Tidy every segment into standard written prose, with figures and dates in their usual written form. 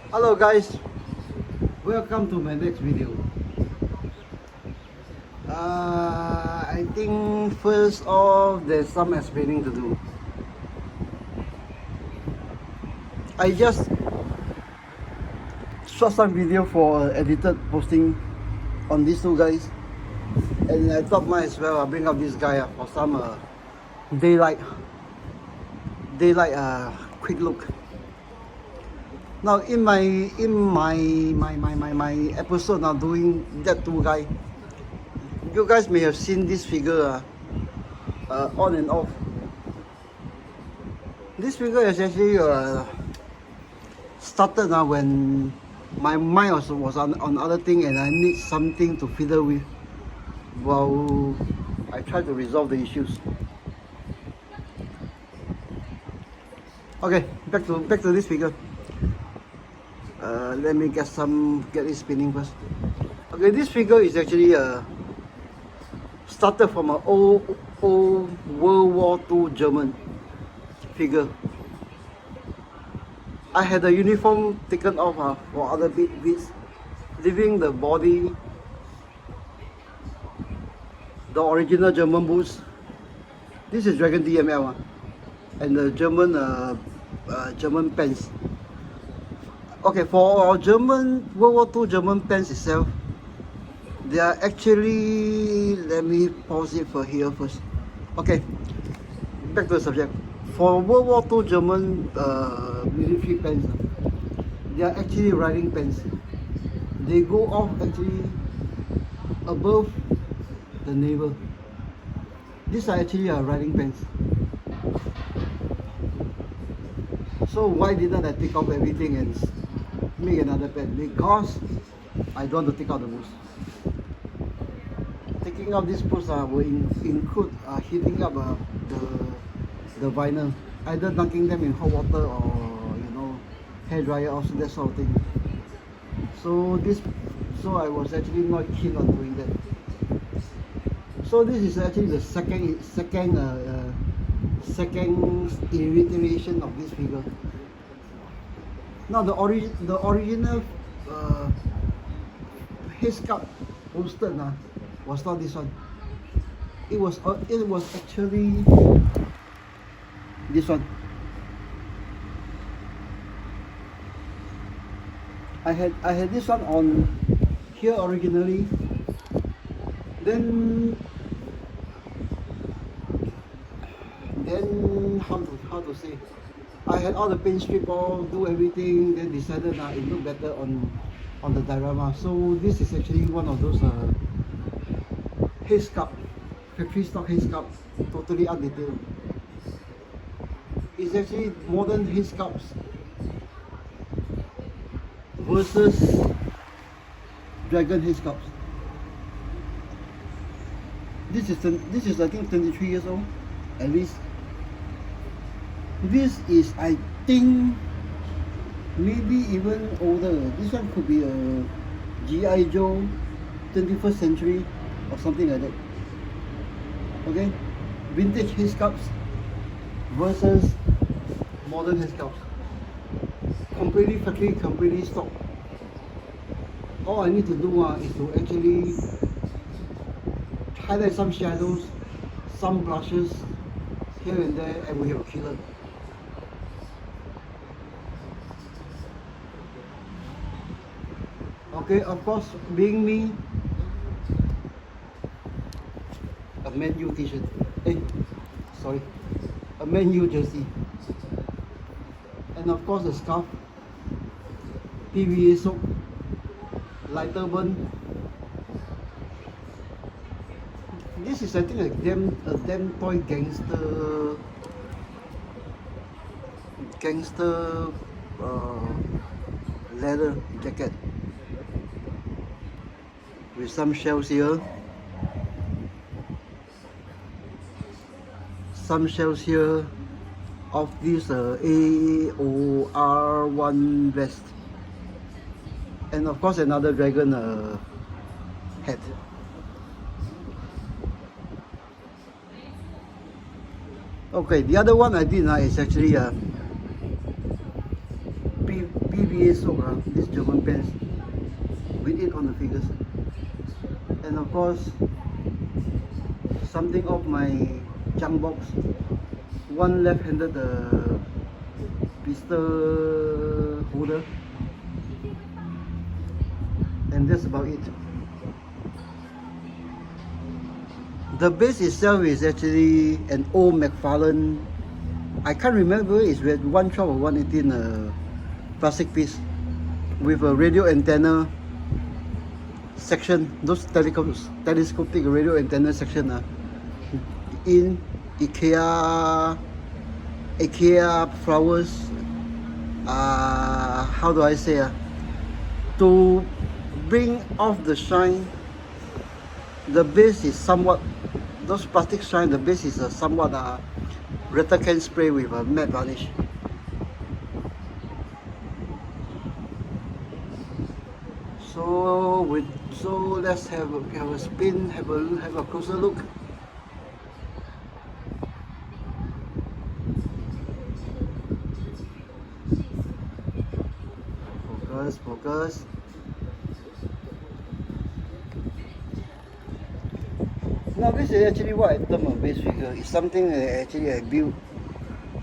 Hello guys, welcome to my next video. I think first off there's some explaining to do. I just shot some video for edited posting on these two guys, and I thought might as well bring up this guy for some daylight quick look. Now in my episode now doing that two guy, you guys may have seen this figure on and off. This figure is actually started now when my mind was on other thing and I need something to fiddle with while I try to resolve the issues. Okay, back to this figure. Let me get it spinning first. Okay, this figure is actually started from an old World War II German figure. I had the uniform taken off for other bits, leaving the body, the original German boots. This is Dragon DML and the German pants. Okay, for German World War II German pants itself, they are actually, let me pause it for here first. Okay, back to the subject. For World War II German military pants, they are actually riding pants. They go off actually above the navel. These are actually riding pants. So why didn't I take off everything and make another pant? Because I don't want to take out the boots. Taking out these boots will include heating up the vinyl, either dunking them in hot water or hair dryer or that sort of thing. So I was actually not keen on doing that. So this is actually the second iteration of this figure. Now the original head sculpt posted was not this one. It was actually this one. I had this one on here originally. Then how to say? I had all the paint strip all, do everything, then decided it looked better on the diorama. So this is actually one of those head sculpt, factory stock head sculpt, totally undetailed. It's actually modern head sculpts versus dragon head sculpts. This is I think 23 years old at least. This is, I think, maybe even older. This one could be a G.I. Joe 21st century or something like that. Okay, vintage head sculpts versus modern head sculpts. Completely factory, completely stock. All I need to do is to actually highlight some shadows, some blushes here and there, and we have a killer. Okay, of course, being me, a Man U t-shirt. A Man U jersey. And of course the scarf, PVA soap, lighter burn. This is I think a damn toy gangster leather jacket with some shells here, of this AOR1 vest, and of course another dragon hat. Okay, the other one I did is actually PVA soak, this German pens, with it on the figures. And of course, something of my junk box, one left-handed pistol holder, and that's about it. The base itself is actually an old McFarlane, I can't remember it's 112 or 118 plastic piece with a radio antenna section, those telescopic radio antenna section in IKEA flowers, how do I say, to bring off the shine. The base is somewhat, those plastic shine, the base is somewhat rattle can spray with a matte varnish. So let's have a spin, have a closer look. Focus. Now this is actually what I term a base figure. It's something that actually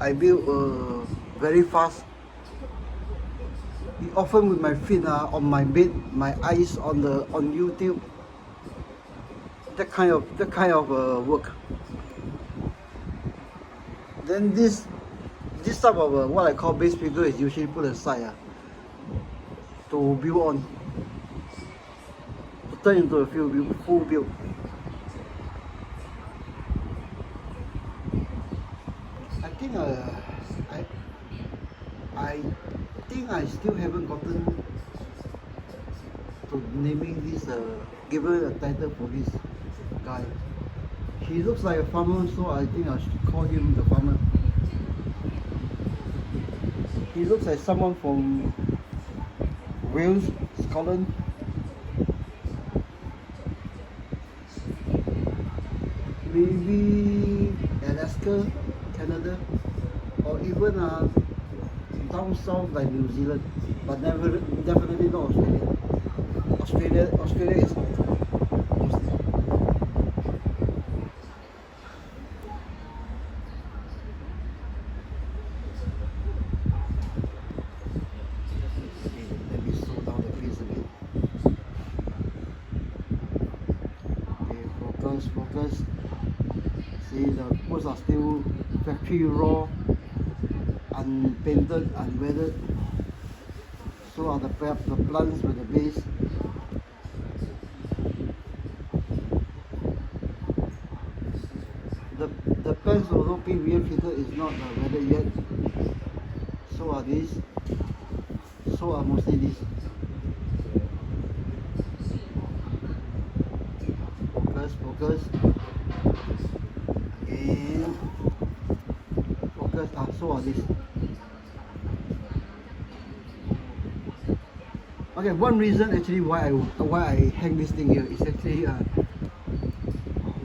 I built very fast. Often with my feet on my bed, my eyes on YouTube. That kind of work. Then this type of what I call base figure is usually put aside to build on, to turn into a full build. I think I still haven't gotten to naming this, given a title for this guy. He looks like a farmer, so I think I should call him the farmer. He looks like someone from Wales, Scotland. Maybe Alaska, Canada, or even down south like New Zealand, but definitely not Australia. Australia is not. Let me slow down the pace a bit. Okay, focus. See, the posts are still factory raw, unpainted, unweathered. So are the plants with the base. The pens, although PVA fitted, is not weathered yet. So are these. So are mostly these. Focus. And focus. So are these. Okay, one reason actually why I hang this thing here is actually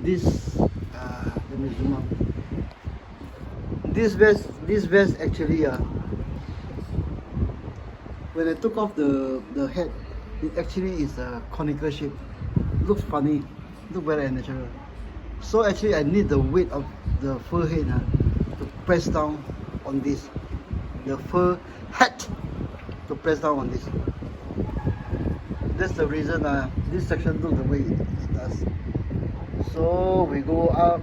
this. Let me zoom out. This vest actually when I took off the head, it actually is a conical shape. It looks funny, look very unnatural. So actually I need the weight of the fur head to press down on this, the fur hat to press down on this. That's the reason this section looks the way it does. So we go up.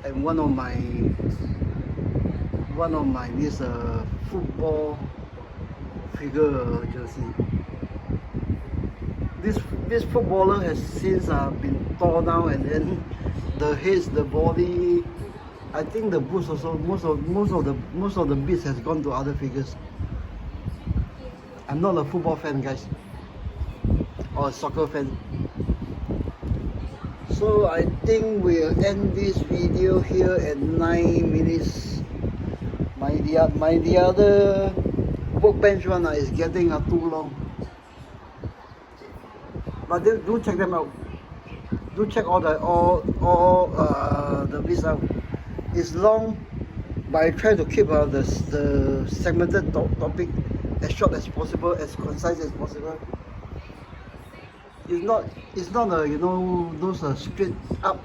And one of my this football figure jersey. This footballer has since been torn down, and then the heads, the body, I think the boots also, most of the bits has gone to other figures. I'm not a football fan, guys, or a soccer fan. So I think we'll end this video here at 9 minutes. The other workbench one is getting too long. But do check them out. Do check all the bits out. It's long, but I try to keep the segmented topic as short as possible, as concise as possible. It's not a, you know, those straight up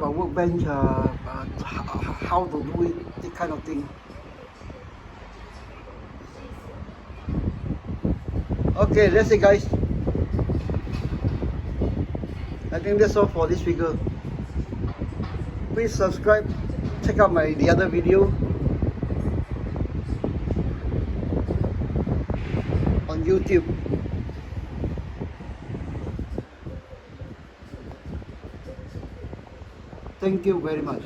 a workbench how to do it, that kind of thing. Okay, that's it guys. I think that's all for this figure. Please subscribe, check out the other video on YouTube. Thank you very much.